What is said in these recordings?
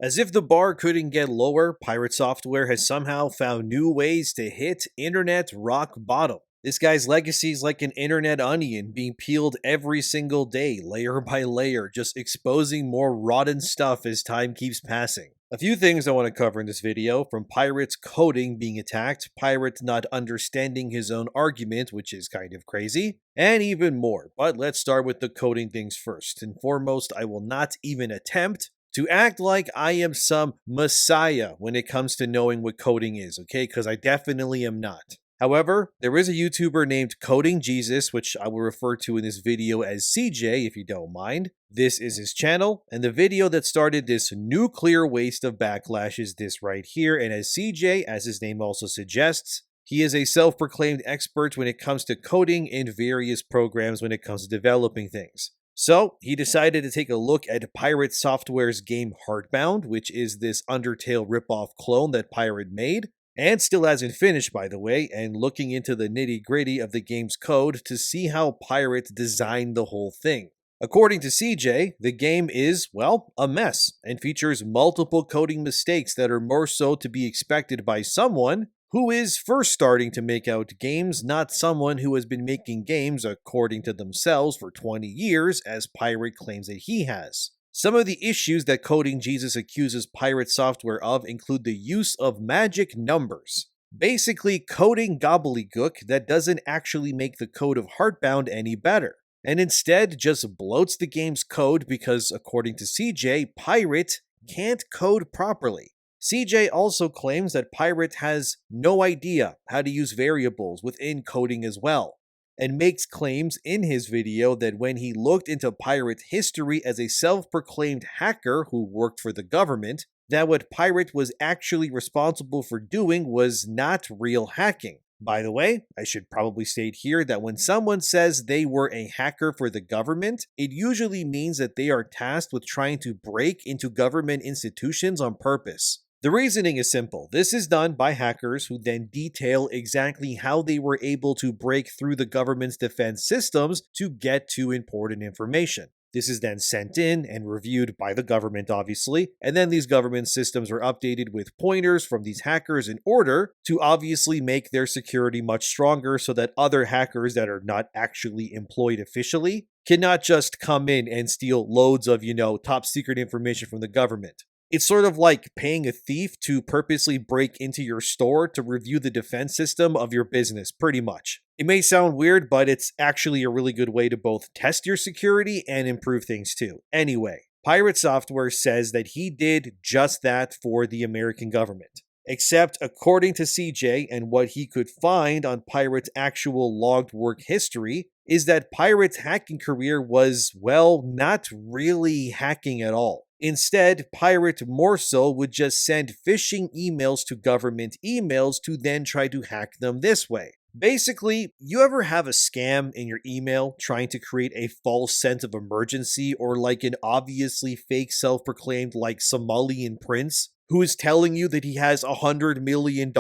As if the bar couldn't get lower, Pirate Software has somehow found new ways to hit internet rock bottom. This guy's legacy is like an internet onion being peeled every single day, layer by layer, just exposing more rotten stuff as time keeps passing. A few things I want to cover in this video, from Pirate's coding being attacked, Pirate not understanding his own argument, which is kind of crazy, and even more. But let's start with the coding things first. And foremost, I will not even attempt to act like I am some messiah when it comes to knowing what coding is, okay? Because I definitely am not. However, there is a YouTuber named Coding Jesus, which I will refer to in this video as CJ if you don't mind. This is his channel, and the video that started this nuclear waste of backlash is this right here. And as CJ, as his name also suggests, he is a self-proclaimed expert when it comes to coding in various programs when it comes to developing things. So, he decided to take a look at Pirate Software's game Heartbound, which is this Undertale ripoff clone that Pirate made, and still hasn't finished, by the way, and looking into the nitty-gritty of the game's code to see how Pirate designed the whole thing. According to CJ, the game is, well, a mess, and features multiple coding mistakes that are more so to be expected by someone who is first starting to make out games, not someone who has been making games according to themselves for 20 years, as Pirate claims that he has. Some of the issues that Coding Jesus accuses Pirate Software of include the use of magic numbers. Basically, coding gobbledygook that doesn't actually make the code of Heartbound any better, and instead just bloats the game's code because, according to CJ, Pirate can't code properly. CJ also claims that Pirate has no idea how to use variables within coding as well, and makes claims in his video that when he looked into Pirate's history as a self-proclaimed hacker who worked for the government, that what Pirate was actually responsible for doing was not real hacking. By the way, I should probably state here that when someone says they were a hacker for the government, it usually means that they are tasked with trying to break into government institutions on purpose. The reasoning is simple. This is done by hackers who then detail exactly how they were able to break through the government's defense systems to get to important information. This is then sent in and reviewed by the government, obviously, and then these government systems are updated with pointers from these hackers in order to obviously make their security much stronger so that other hackers that are not actually employed officially cannot just come in and steal loads of, top secret information from the government. It's sort of like paying a thief to purposely break into your store to review the defense system of your business, pretty much. It may sound weird, but it's actually a really good way to both test your security and improve things too. Anyway, Pirate Software says that he did just that for the American government. Except, according to CJ and what he could find on Pirate's actual logged work history, is that Pirate's hacking career was, well, not really hacking at all. Instead, Pirate more so would just send phishing emails to government emails to then try to hack them this way. Basically, you ever have a scam in your email trying to create a false sense of emergency, or like an obviously fake self-proclaimed like Somalian prince who is telling you that he has $100 million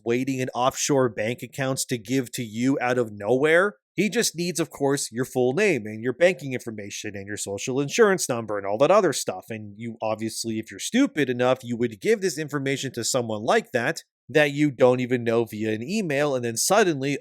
waiting in offshore bank accounts to give to you out of nowhere? He just needs, of course, your full name and your banking information and your social insurance number and all that other stuff. And you obviously, if you're stupid enough, you would give this information to someone like that you don't even know via an email, and then suddenly,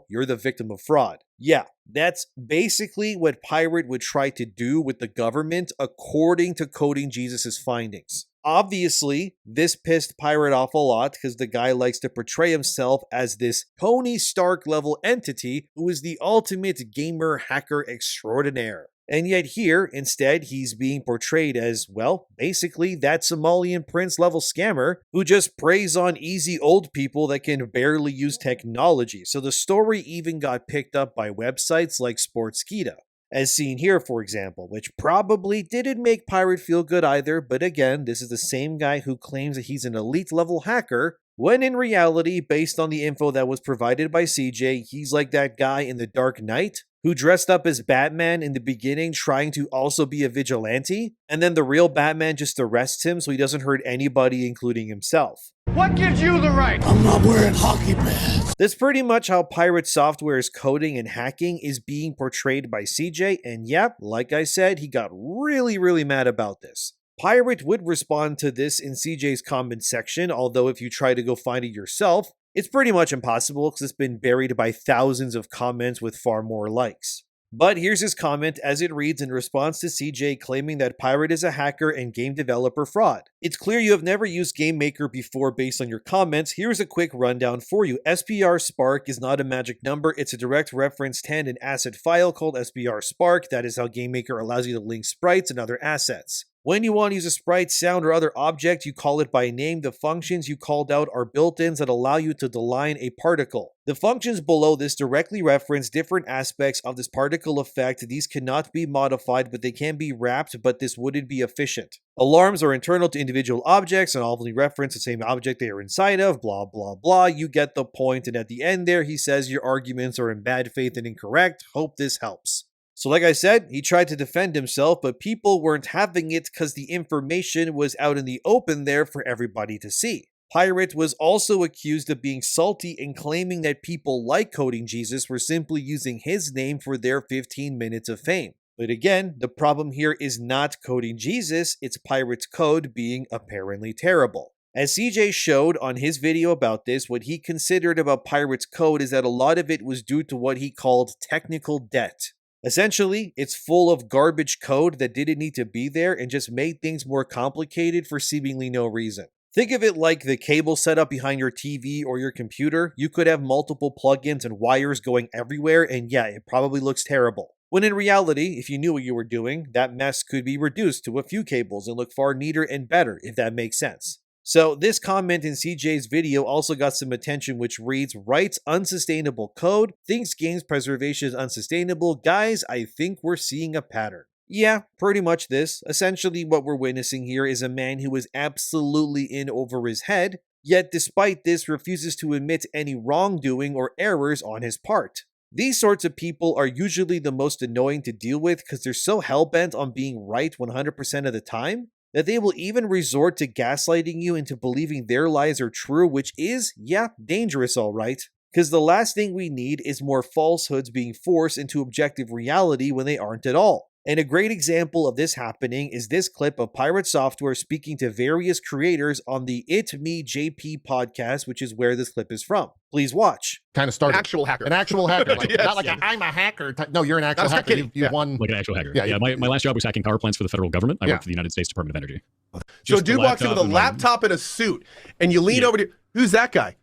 you're the victim of fraud. Yeah, that's basically what Pirate would try to do with the government, according to Coding Jesus' findings. Obviously, this pissed Pirate off a lot because the guy likes to portray himself as this Tony Stark level entity who is the ultimate gamer hacker extraordinaire. And yet here, instead, he's being portrayed as, well, basically that Somalian prince level scammer who just preys on easy old people that can barely use technology. So the story even got picked up by websites like Sportskeeda, as seen here, for example, which probably didn't make Pirate feel good either, but again, this is the same guy who claims that he's an elite level hacker, when in reality, based on the info that was provided by CJ, he's like that guy in The Dark Knight who dressed up as Batman in the beginning trying to also be a vigilante, and then the real Batman just arrests him so he doesn't hurt anybody, including himself. What gives you the right? I'm not wearing hockey pads. That's pretty much how Pirate Software's coding and hacking is being portrayed by CJ, and yep, like I said, he got really mad about this. Pirate would respond to this in CJ's comment section, although if you try to go find it yourself, it's pretty much impossible because it's been buried by thousands of comments with far more likes. But here's his comment as it reads in response to CJ claiming that Pirate is a hacker and game developer fraud. It's clear you have never used GameMaker before based on your comments. Here's a quick rundown for you. SPR Spark is not a magic number. It's a direct reference to an asset file called SPR Spark. That is how GameMaker allows you to link sprites and other assets. When you want to use a sprite, sound, or other object, you call it by name. The functions you called out are built-ins that allow you to deline a particle. The functions below this directly reference different aspects of this particle effect. These cannot be modified, but they can be wrapped, but this wouldn't be efficient. Alarms are internal to individual objects and only reference the same object they are inside of, blah, blah, blah. You get the point. And at the end there, he says your arguments are in bad faith and incorrect. Hope this helps. So like I said, he tried to defend himself, but people weren't having it because the information was out in the open there for everybody to see. Pirate was also accused of being salty and claiming that people like Coding Jesus were simply using his name for their 15 minutes of fame. But again, the problem here is not Coding Jesus, it's Pirate's code being apparently terrible. As CJ showed on his video about this, what he considered about Pirate's code is that a lot of it was due to what he called technical debt. Essentially, it's full of garbage code that didn't need to be there and just made things more complicated for seemingly no reason. Think of it like the cable setup behind your TV or your computer. You could have multiple plugins and wires going everywhere, and yeah, it probably looks terrible. When in reality, if you knew what you were doing, that mess could be reduced to a few cables and look far neater and better, if that makes sense. So this comment in CJ's video also got some attention, which reads, writes unsustainable code, thinks games preservation is unsustainable. Guys, I think we're seeing a pattern. Yeah, pretty much this. Essentially what we're witnessing here is a man who is absolutely in over his head, yet despite this refuses to admit any wrongdoing or errors on his part. These sorts of people are usually the most annoying to deal with because they're so hell-bent on being right 100% of the time, that they will even resort to gaslighting you into believing their lies are true, which is, yeah, dangerous alright. Because the last thing we need is more falsehoods being forced into objective reality when they aren't at all. And a great example of this happening is this clip of Pirate Software speaking to various creators on the It Me JP podcast, which is where this clip is from. Please watch. Kind of started. Actual hacker. An actual hacker. Like, Yes. Not like I'm a hacker. No, you're an actual hacker. You've won. Like an actual hacker. Yeah, Yeah, my last job was hacking power plants for the federal government. I Yeah. worked for the United States Department of Energy. So Just dude a walks in with a and laptop and a suit, and you lean Yeah. over to, who's that guy?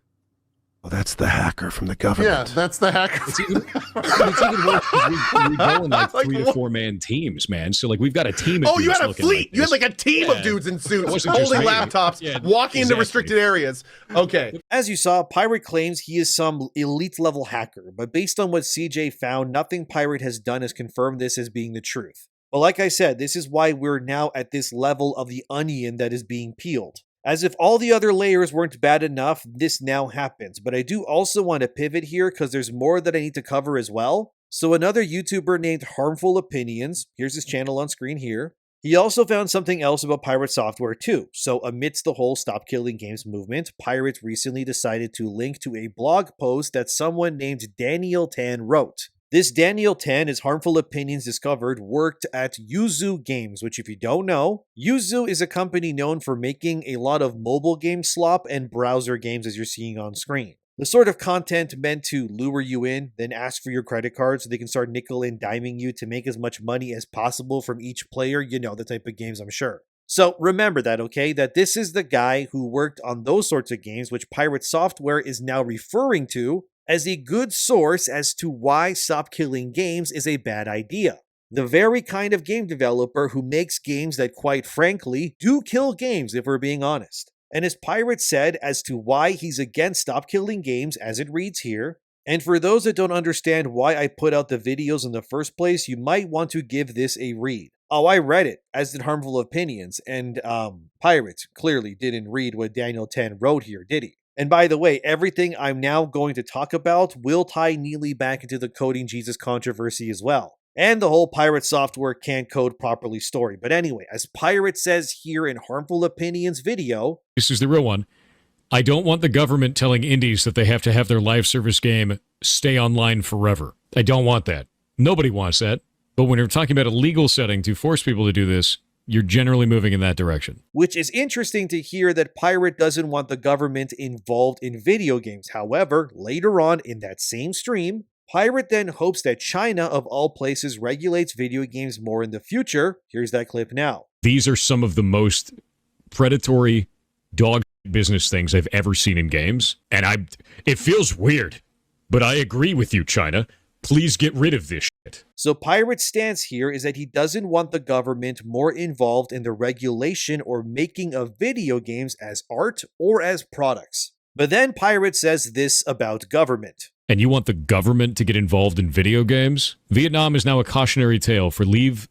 Oh, that's the hacker from the Yeah, government. that's the hacker. It's even worse because we go in like Like 3 to what? 4 man teams, man. So like we've got a team of Oh, you dudes had a looking fleet. like You had this. like a team Yeah. of dudes in It suits, wasn't just holding me. laptops, Yeah, walking into exactly. restricted areas. Okay. As you saw, Pirate claims he is some elite level hacker, but based on what CJ found, nothing Pirate has done has confirmed this as being the truth. But like I said, this is why we're now at this level of the onion that is being peeled. As if all the other layers weren't bad enough, this now happens. But I do also want to pivot here because there's more that I need to cover as well. So another YouTuber named Harmful Opinions, here's his channel on screen here. He also found something else about Pirate Software too. So amidst the whole Stop Killing Games movement, Pirate recently decided to link to a blog post that someone named Daniel Tan wrote. This Daniel Tan, as Harmful Opinions discovered, worked at Yuzu Games, which if you don't know, Yuzu is a company known for making a lot of mobile game slop and browser games as you're seeing on screen. The sort of content meant to lure you in, then ask for your credit card so they can start nickel and diming you to make as much money as possible from each player. You know the type of games, I'm sure. So remember that, okay? That this is the guy who worked on those sorts of games, which Pirate Software is now referring to as a good source as to why Stop Killing Games is a bad idea. The very kind of game developer who makes games that, quite frankly, do kill games if we're being honest. And as Pirate said as to why he's against Stop Killing Games, as it reads here, and for those that don't understand why I put out the videos in the first place, you might want to give this a read. Oh, I read it, as did Harmful Opinions, and Pirate clearly didn't read what Daniel Tan wrote here, did he? And by the way, everything I'm now going to talk about will tie neatly back into the Coding Jesus controversy as well. And the whole Pirate Software can't code properly story. But anyway, as Pirate says here in Harmful Opinions video, This is the real one. I don't want the government telling indies that they have to have their live service game stay online forever. I don't want that. Nobody wants that. But when you're talking about a legal setting to force people to do this, you're generally moving in that direction. Which is interesting to hear that Pirate doesn't want the government involved in video games. However, later on in that same stream, Pirate then hopes that China, of all places, regulates video games more in the future. Here's that clip now. These are some of the most predatory dog business things I've ever seen in games. And it feels weird, but I agree with you, China. Please get rid of this shit. So Pirate's stance here is that he doesn't want the government more involved in the regulation or making of video games as art or as products. But then Pirate says this about government. And you want the government to get involved in video games? Vietnam is now a cautionary tale for leave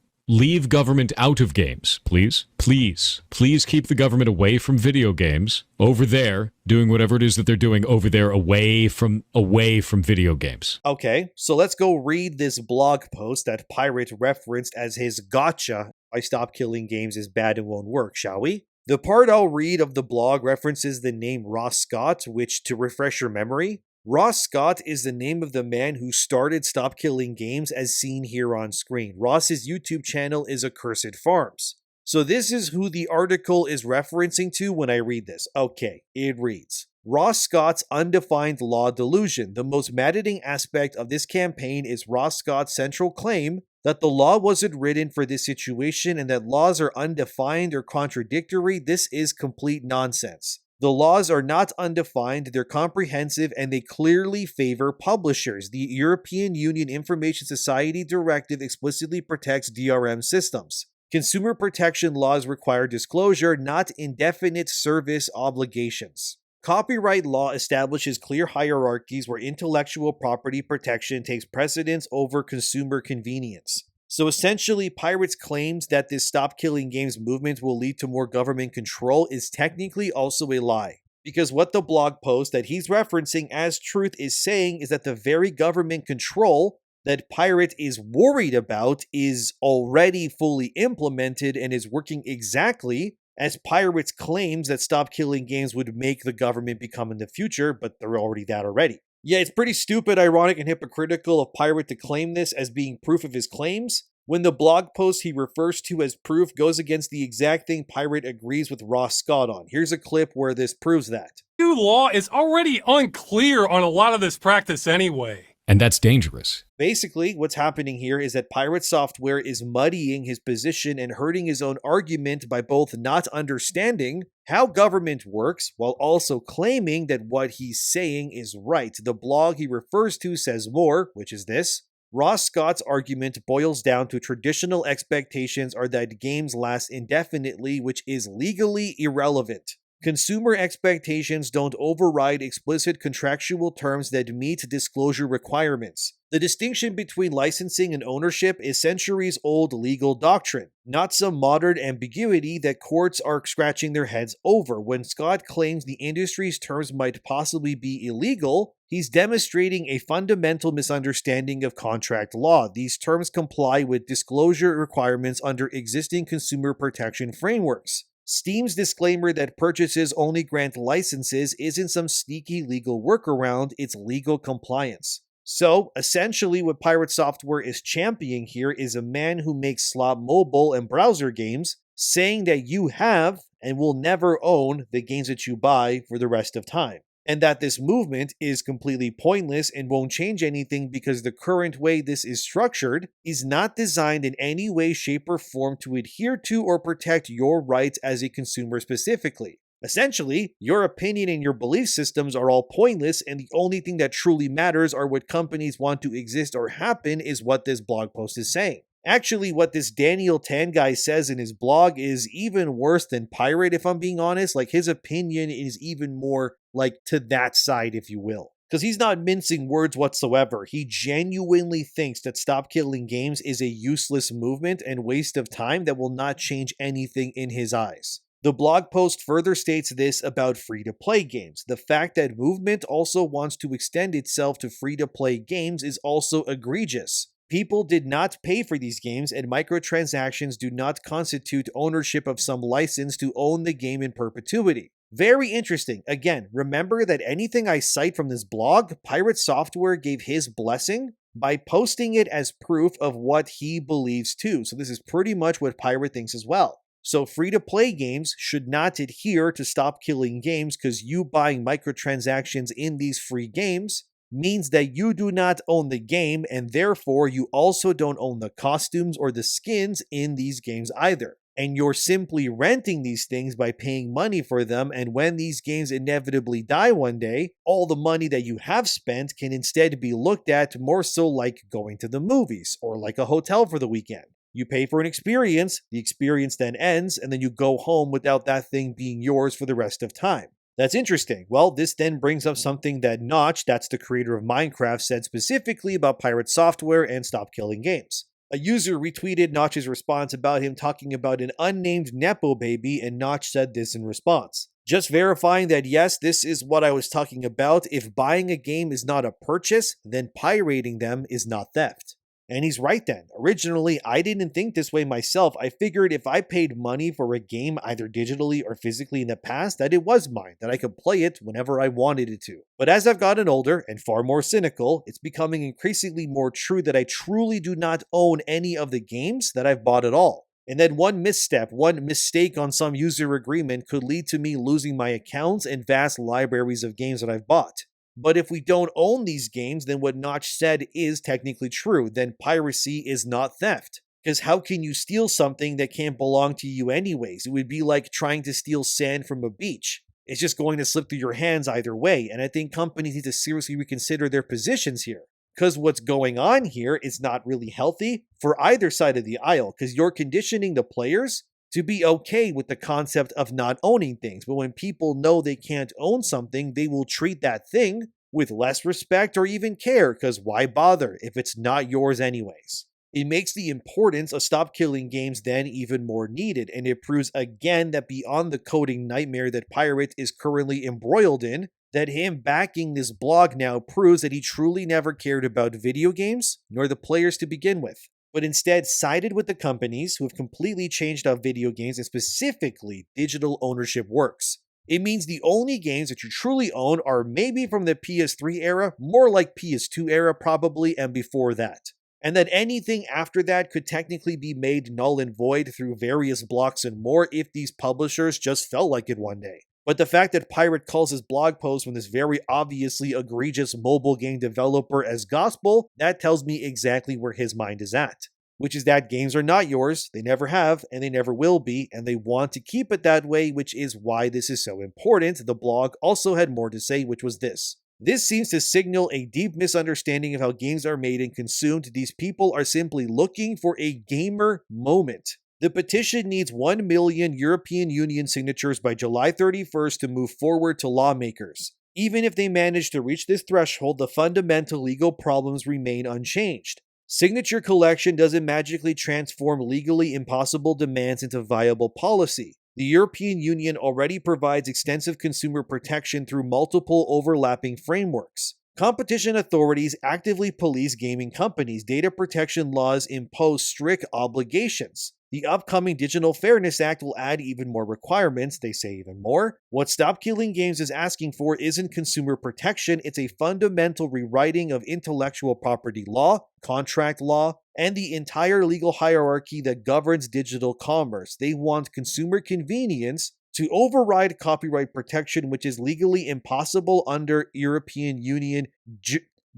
government out of games, please. Please keep the government away from video games, over there, doing whatever it is that they're doing over there, away from video games. Okay, so let's go read this blog post that Pirate referenced as his gotcha. I Stop Killing Games is bad and won't work, shall we? The part I'll read of the blog references the name Ross Scott, which, to refresh your memory, Ross Scott is the name of the man who started Stop Killing Games as seen here on screen. Ross's YouTube channel is Accursed Farms. So this is who the article is referencing to when I read this. Okay, it reads, Ross Scott's undefined law delusion. The most maddening aspect of this campaign is Ross Scott's central claim that the law wasn't written for this situation and that laws are undefined or contradictory. This is complete nonsense. The laws are not undefined, they're comprehensive, and they clearly favor publishers. The European Union Information Society Directive explicitly protects DRM systems. Consumer protection laws require disclosure, not indefinite service obligations. Copyright law establishes clear hierarchies where intellectual property protection takes precedence over consumer convenience. So essentially, Pirate's claims that this Stop Killing Games movement will lead to more government control is technically also a lie. Because what the blog post that he's referencing as truth is saying is that the very government control that Pirate is worried about is already fully implemented and is working exactly as Pirate's claims that Stop Killing Games would make the government become in the future, but they're already that already. Yeah, it's pretty stupid, ironic, and hypocritical of Pirate to claim this as being proof of his claims, when the blog post he refers to as proof goes against the exact thing Pirate agrees with Ross Scott on. Here's a clip where this proves that. New law is already unclear on a lot of this practice anyway. And that's dangerous. Basically, what's happening here is that Pirate Software is muddying his position and hurting his own argument by both not understanding how government works while also claiming that what he's saying is right. The blog he refers to says more, which is this. Ross Scott's argument boils down to traditional expectations are that games last indefinitely, which is legally irrelevant. Consumer expectations don't override explicit contractual terms that meet disclosure requirements. The distinction between licensing and ownership is centuries-old legal doctrine, not some modern ambiguity that courts are scratching their heads over. When Scott claims the industry's terms might possibly be illegal, he's demonstrating a fundamental misunderstanding of contract law. These terms comply with disclosure requirements under existing consumer protection frameworks. Steam's disclaimer that purchases only grant licenses isn't some sneaky legal workaround, it's legal compliance. So, essentially what Pirate Software is championing here is a man who makes slot mobile and browser games, saying that you have and will never own the games that you buy for the rest of time. And that this movement is completely pointless and won't change anything because the current way this is structured is not designed in any way, shape, or form to adhere to or protect your rights as a consumer specifically. Essentially, your opinion and your belief systems are all pointless, and the only thing that truly matters are what companies want to exist or happen is what this blog post is saying. Actually, what this Daniel Tan guy says in his blog is even worse than Pirate, if I'm being honest. Like, his opinion is even more, like, to that side, if you will. Because he's not mincing words whatsoever. He genuinely thinks that Stop Killing Games is a useless movement and waste of time that will not change anything in his eyes. The blog post further states this about free-to-play games. The fact that movement also wants to extend itself to free-to-play games is also egregious. People did not pay for these games, and microtransactions do not constitute ownership of some license to own the game in perpetuity. Very interesting. Again, remember that anything I cite from this blog, Pirate Software gave his blessing by posting it as proof of what he believes too. So this is pretty much what Pirate thinks as well. So free-to-play games should not adhere to Stop Killing Games because you buying microtransactions in these free games means that you do not own the game, and therefore you also don't own the costumes or the skins in these games either. And you're simply renting these things by paying money for them, and when these games inevitably die one day, all the money that you have spent can instead be looked at more so like going to the movies or like a hotel for the weekend. You pay for an experience, the experience then ends, and then you go home without that thing being yours for the rest of time. That's interesting. Well, this then brings up something that Notch, that's the creator of Minecraft, said specifically about pirate software and Stop Killing Games. A user retweeted Notch's response about him talking about an unnamed Nepo baby, and Notch said this in response. Just verifying that yes, this is what I was talking about. If buying a game is not a purchase, then pirating them is not theft. And he's right then. Originally, I didn't think this way myself. I figured if I paid money for a game, either digitally or physically in the past, that it was mine, that I could play it whenever I wanted it to. But as I've gotten older and far more cynical, it's becoming increasingly more true that I truly do not own any of the games that I've bought at all. And that one misstep, one mistake on some user agreement could lead to me losing my accounts and vast libraries of games that I've bought. But if we don't own these games, then what Notch said is technically true. Then piracy is not theft. Because how can you steal something that can't belong to you anyways? It would be like trying to steal sand from a beach. It's just going to slip through your hands either way. And I think companies need to seriously reconsider their positions here. Because what's going on here is not really healthy for either side of the aisle. Because you're conditioning the players to be okay with the concept of not owning things. But when people know they can't own something, they will treat that thing with less respect or even care, because why bother if it's not yours anyways? It makes the importance of Stop Killing Games then even more needed, and it proves again that beyond the coding nightmare that Pirate is currently embroiled in, that him backing this blog now proves that he truly never cared about video games, nor the players to begin with, but instead sided with the companies who have completely changed how video games and specifically digital ownership works. It means the only games that you truly own are maybe from the PS3 era, more like PS2 era probably, and before that. And that anything after that could technically be made null and void through various blocks and more if these publishers just felt like it one day. But the fact that Pirate calls his blog post from this very obviously egregious mobile game developer as gospel, that tells me exactly where his mind is at. Which is that games are not yours, they never have, and they never will be, and they want to keep it that way, which is why this is so important. The blog also had more to say, which was this. This seems to signal a deep misunderstanding of how games are made and consumed. These people are simply looking for a gamer moment. The petition needs 1 million European Union signatures by July 31st to move forward to lawmakers. Even if they manage to reach this threshold, the fundamental legal problems remain unchanged. Signature collection doesn't magically transform legally impossible demands into viable policy. The European Union already provides extensive consumer protection through multiple overlapping frameworks. Competition authorities actively police gaming companies. Data protection laws impose strict obligations. The upcoming Digital Fairness Act will add even more requirements, they say even more. What Stop Killing Games is asking for isn't consumer protection, it's a fundamental rewriting of intellectual property law, contract law, and the entire legal hierarchy that governs digital commerce. They want consumer convenience to override copyright protection, which is legally impossible under European Union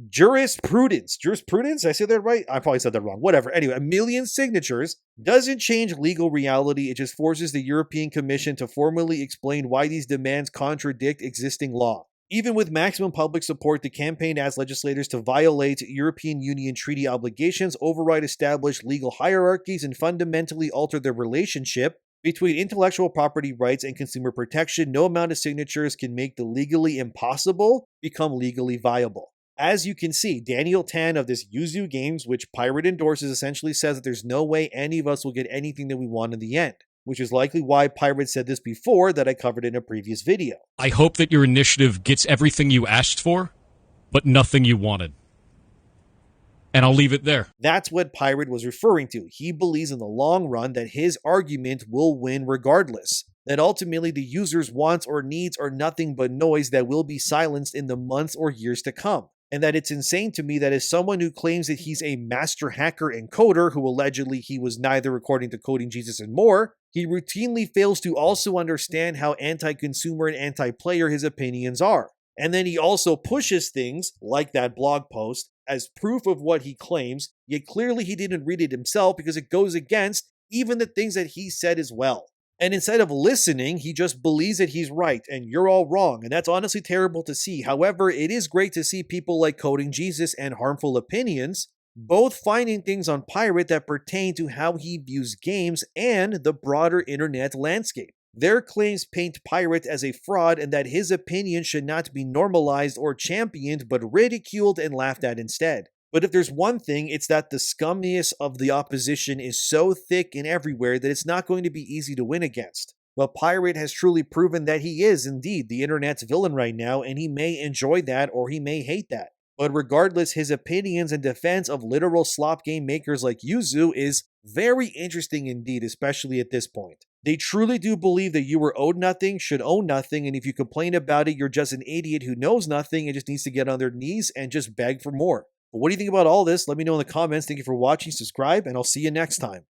jurisprudence. Jurisprudence? Did I say that right? I probably said that wrong. Whatever. Anyway, 1 million signatures doesn't change legal reality. It just forces the European Commission to formally explain why these demands contradict existing law. Even with maximum public support, the campaign asks legislators to violate European Union treaty obligations, override established legal hierarchies, and fundamentally alter the relationship between intellectual property rights and consumer protection. No amount of signatures can make the legally impossible become legally viable. As you can see, Daniel Tan of this Yuzu Games, which Pirate endorses, essentially says that there's no way any of us will get anything that we want in the end, which is likely why Pirate said this before that I covered in a previous video. I hope that your initiative gets everything you asked for, but nothing you wanted. And I'll leave it there. That's what Pirate was referring to. He believes in the long run that his argument will win regardless. That ultimately the user's wants or needs are nothing but noise that will be silenced in the months or years to come. and that it's insane to me that as someone who claims that he's a master hacker and coder, who allegedly he was neither according to Coding Jesus and more, he routinely fails to also understand how anti-consumer and anti-player his opinions are. And then he also pushes things, like that blog post, as proof of what he claims, yet clearly he didn't read it himself because it goes against even the things that he said as well. And instead of listening, he just believes that he's right and you're all wrong, and that's honestly terrible to see. However, it is great to see people like Coding Jesus and Harmful Opinions both finding things on Pirate that pertain to how he views games and the broader internet landscape. Their claims paint Pirate as a fraud and that his opinion should not be normalized or championed, but ridiculed and laughed at instead. But if there's one thing, it's that the scummiest of the opposition is so thick and everywhere that it's not going to be easy to win against. But Pirate has truly proven that he is indeed the internet's villain right now, and he may enjoy that or he may hate that. But regardless, his opinions and defense of literal slop game makers like Yuzu is very interesting indeed, especially at this point. They truly do believe that you were owed nothing, should own nothing, and if you complain about it, you're just an idiot who knows nothing and just needs to get on their knees and just beg for more. But what do you think about all this? Let me know in the comments. Thank you for watching, subscribe, and I'll see you next time.